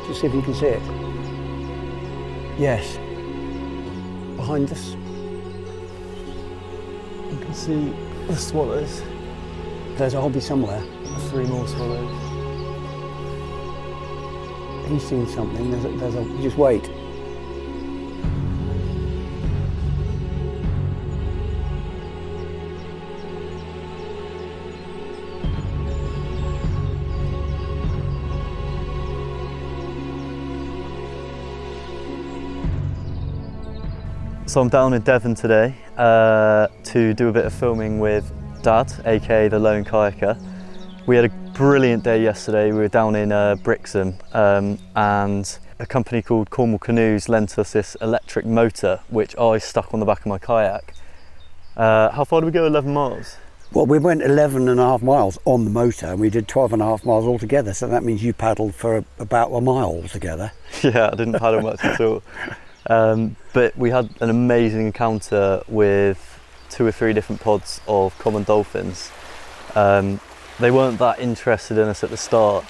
Just see if you can see it. Yes. Behind us. You can see the swallows. There's a hobby somewhere. 3 more swallows. He's seen something. Just wait. So I'm down in Devon today to do a bit of filming with Dad, aka the lone kayaker. We had a brilliant day yesterday. We were down in Brixham and a company called Cornwall Canoes lent us this electric motor which I stuck on the back of my kayak. How far did we go? 11 miles? Well, we went 11.5 miles on the motor and we did 12.5 miles altogether, so that means you paddled for about a mile altogether. Yeah, I didn't paddle much at all. But we had an amazing encounter with 2 or 3 different pods of common dolphins. They weren't that interested in us at the start,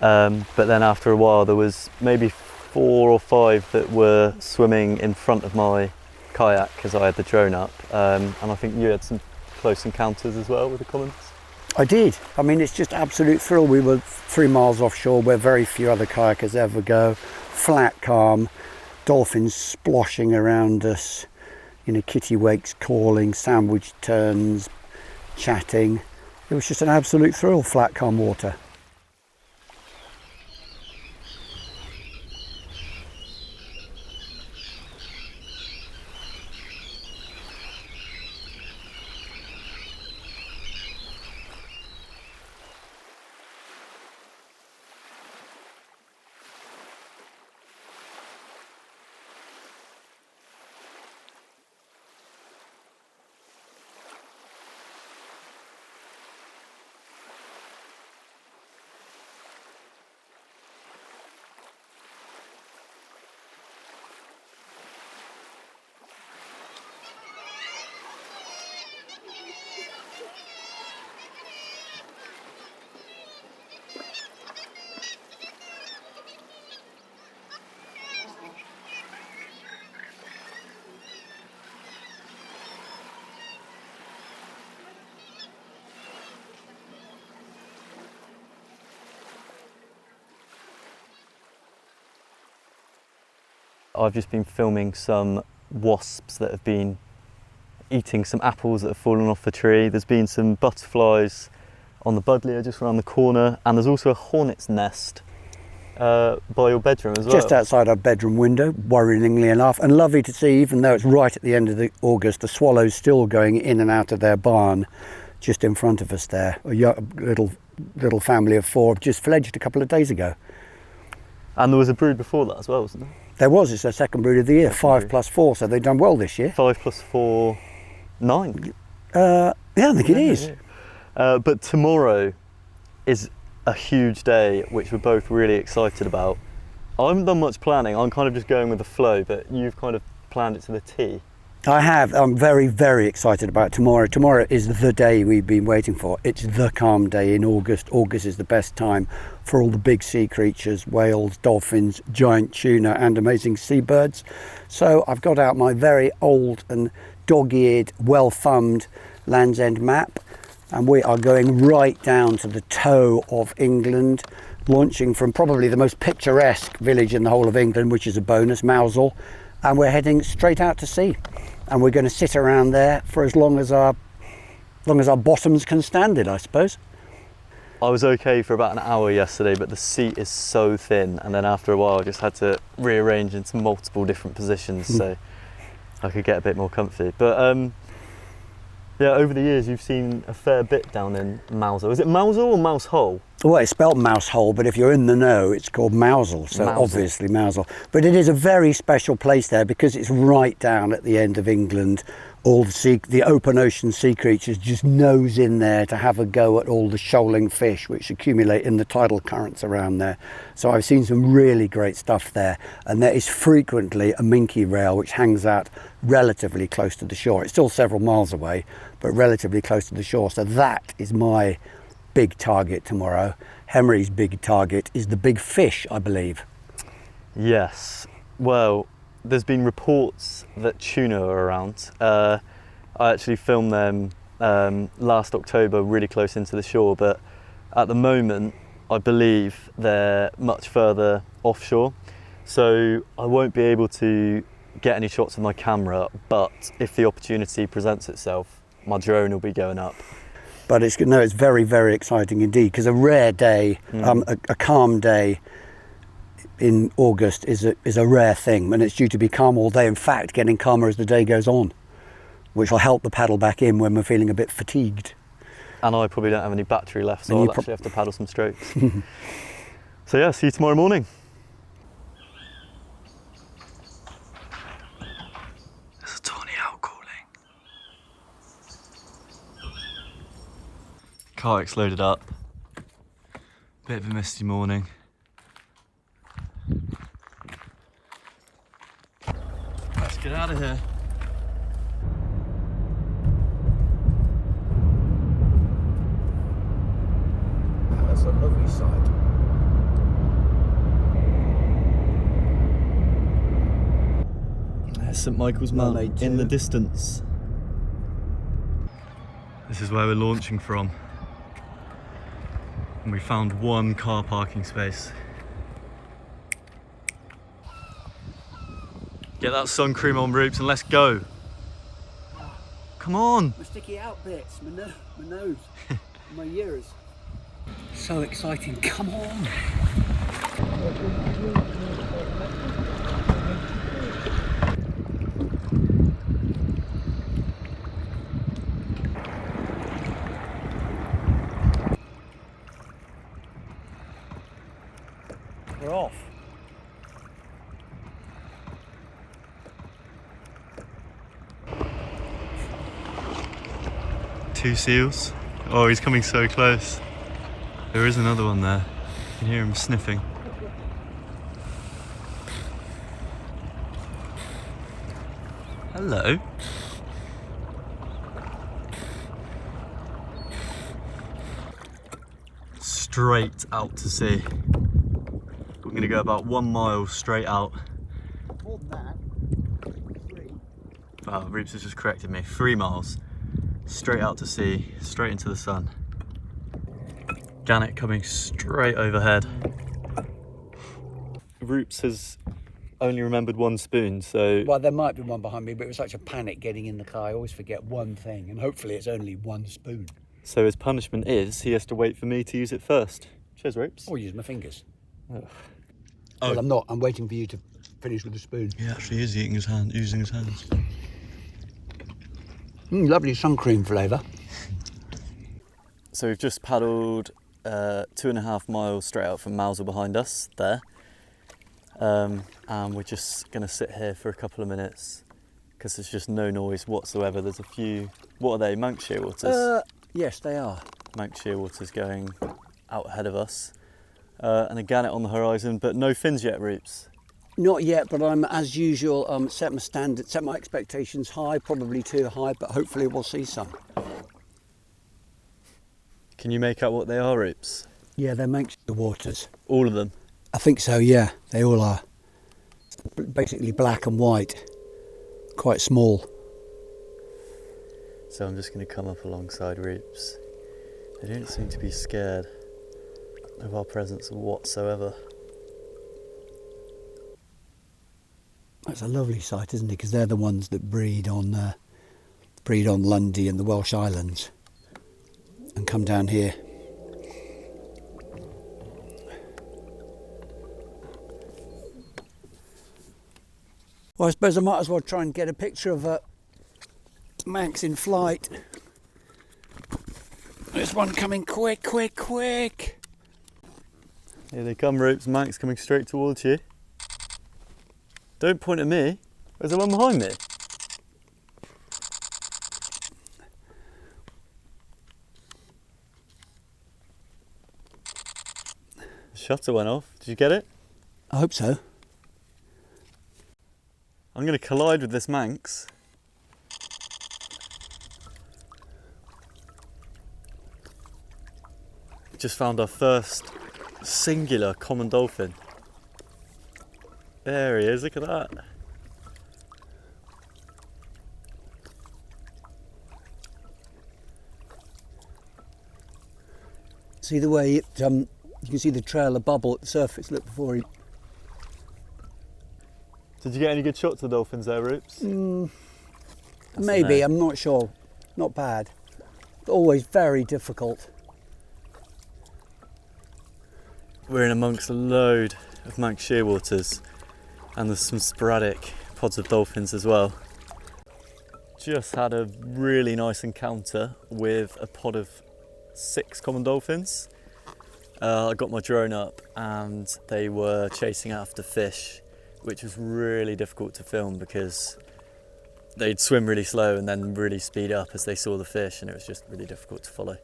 but then after a while there was maybe 4 or 5 that were swimming in front of my kayak as I had the drone up, and I think you had some close encounters as well with the commons. I did. I mean, it's just absolute thrill. We were 3 miles offshore where very few other kayakers ever go. Flat calm, dolphins sploshing around us, kittiwakes calling, sandwich turns, chatting. It was just an absolute thrill, flat calm water. I've just been filming some wasps that have been eating some apples that have fallen off the tree. There's been some butterflies on the buddleia just around the corner, and there's also a hornet's nest by your bedroom as well. Just outside our bedroom window, worryingly enough, and lovely to see, even though it's right at the end of August, the swallows still going in and out of their barn just in front of us there. A little family of 4 just fledged a couple of days ago. And there was a brood before that as well, wasn't there? There was. It's their second brood of the year, 5 plus 4, so they've done well this year. 5 plus 4, 9. Yeah, I think it is. But tomorrow is a huge day, which we're both really excited about. I haven't done much planning. I'm kind of just going with the flow, but you've kind of planned it to the T. I have. I'm very, very excited about tomorrow. Tomorrow is the day we've been waiting for. It's the calm day in August. August is the best time for all the big sea creatures, whales, dolphins, giant tuna and amazing seabirds. So I've got out my very old and dog-eared, well-thumbed Land's End map, and we are going right down to the toe of England, launching from probably the most picturesque village in the whole of England, which is a bonus, Mousel, and we're heading straight out to sea. And we're going to sit around there for as long as our bottoms can stand it, I suppose. I was okay for about an hour yesterday, but the seat is so thin, and then after a while I just had to rearrange into multiple different positions so I could get a bit more comfy. But yeah, over the years you've seen a fair bit down in Mousel. Is it Mousel or Mousehole? Well, it's spelled Mousehole, but if you're in the know, it's called Mousel, so Mousel. Obviously Mousel. But it is a very special place there because it's right down at the end of England. All the open ocean sea creatures just nose in there to have a go at all the shoaling fish which accumulate in the tidal currents around there. So I've seen some really great stuff there, and there is frequently a minke rail which hangs out relatively close to the shore. It's still several miles away, but relatively close to the shore. So that is my big target tomorrow. Henry's big target is the big fish, I believe. Yes. Well, there's been reports that tuna are around. I actually filmed them last October, really close into the shore, but at the moment, I believe they're much further offshore. So I won't be able to get any shots with my camera, but if the opportunity presents itself, my drone will be going up. But it's very, very exciting indeed, because a rare day, a calm day in August is a rare thing, and it's due to be calm all day. In fact, getting calmer as the day goes on, which will help the paddle back in when we're feeling a bit fatigued. And I probably don't have any battery left, so I'll actually have to paddle some strokes. So yeah, see you tomorrow morning. There's a tawny out calling. Kayak's loaded up. Bit of a misty morning. Let's get out of here. That's a lovely sight. There's St Michael's Mount in the distance. This is where we're launching from. And we found one car parking space. Get that sun cream on, Roops, and let's go. Come on. My sticky out bits, my nose, my ears. So exciting, come on. We're off. Two seals. Oh, he's coming so close. There is another one there. You can hear him sniffing. Hello. Straight out to sea. We're going to go about 1 mile straight out. More than that, 3. Oh, Roops has just corrected me. 3 miles. Straight out to sea, straight into the sun. Gannet coming straight overhead. Roops has only remembered 1 spoon, so... Well, there might be one behind me, but it was such a panic getting in the car. I always forget one thing, and hopefully it's only 1 spoon. So his punishment is he has to wait for me to use it first. Cheers, Roops. Or use my fingers. Ugh. Well, I'm not. I'm waiting for you to finish with the spoon. He actually is using his hands. Lovely sun cream flavour. So we've just paddled 2.5 miles straight out from Mousel behind us there. And we're just going to sit here for a couple of minutes because there's just no noise whatsoever. There's a few, what are they, Manx shearwaters? Yes, they are. Manx shearwaters going out ahead of us. And a gannet on the horizon, but no fins yet, Roops. Not yet, but I'm, as usual, set my expectations high, probably too high, but hopefully we'll see some. Can you make out what they are, Roops? Yeah, they're Manx shearwaters. All of them? I think so, yeah. They all are. Basically black and white. Quite small. So I'm just going to come up alongside Roops. They don't seem to be scared of our presence whatsoever. That's a lovely sight, isn't it? Because they're the ones that breed on Lundy and the Welsh Islands and come down here. Well, I suppose I might as well try and get a picture of a Manx in flight. There's one coming quick. Here they come, Roops. Manx coming straight towards you. Don't point at me. There's the one behind me. The shutter went off. Did you get it? I hope so. I'm going to collide with this Manx. Just found our first singular common dolphin. There he is, look at that. See the way it, you can see the trail of bubble at the surface. Look before he. Did you get any good shots of dolphins there, Roops? Maybe, I'm not sure. Not bad. Always very difficult. We're in amongst a load of Manx shearwaters, and there's some sporadic pods of dolphins as well. Just had a really nice encounter with a pod of 6 common dolphins. I got my drone up and they were chasing after fish, which was really difficult to film because they'd swim really slow and then really speed up as they saw the fish, and it was just really difficult to follow.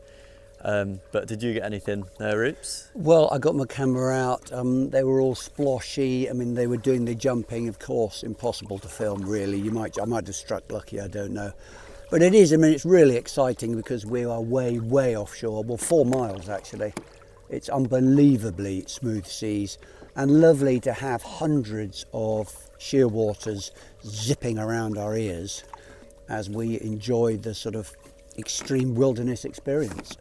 But did you get anything there, Roops? Well, I got my camera out. They were all sploshy. I mean, they were doing the jumping, of course. Impossible to film, really. I might have struck lucky, I don't know. But it is, I mean, it's really exciting because we are way, way offshore. Well, 4 miles, actually. It's unbelievably smooth seas and lovely to have hundreds of shearwaters zipping around our ears as we enjoy the sort of extreme wilderness experience.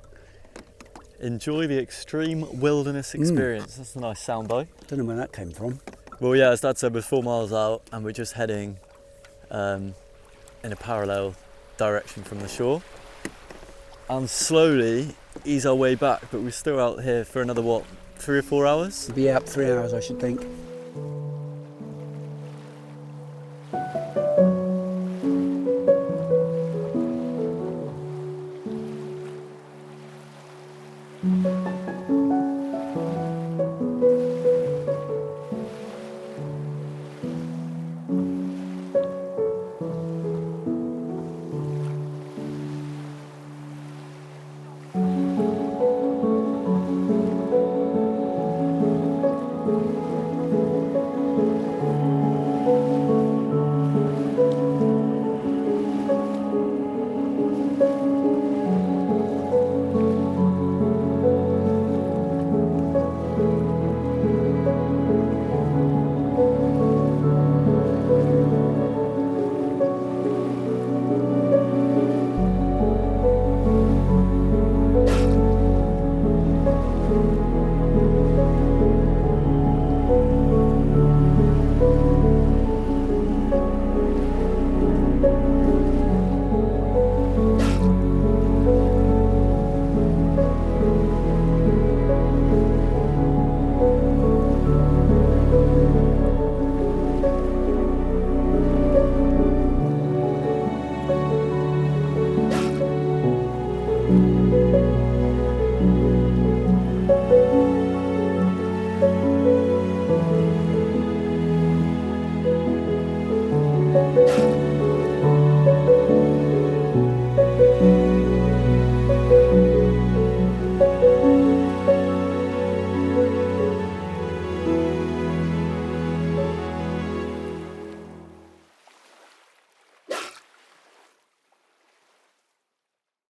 Enjoy the extreme wilderness experience. That's a nice soundbite. Don't know where that came from. Well, yeah, as Dad said, we're 4 miles out and we're just heading in a parallel direction from the shore. And slowly ease our way back, but we're still out here for another, what, 3 or 4 hours? We'll be out 3 hours, I should think.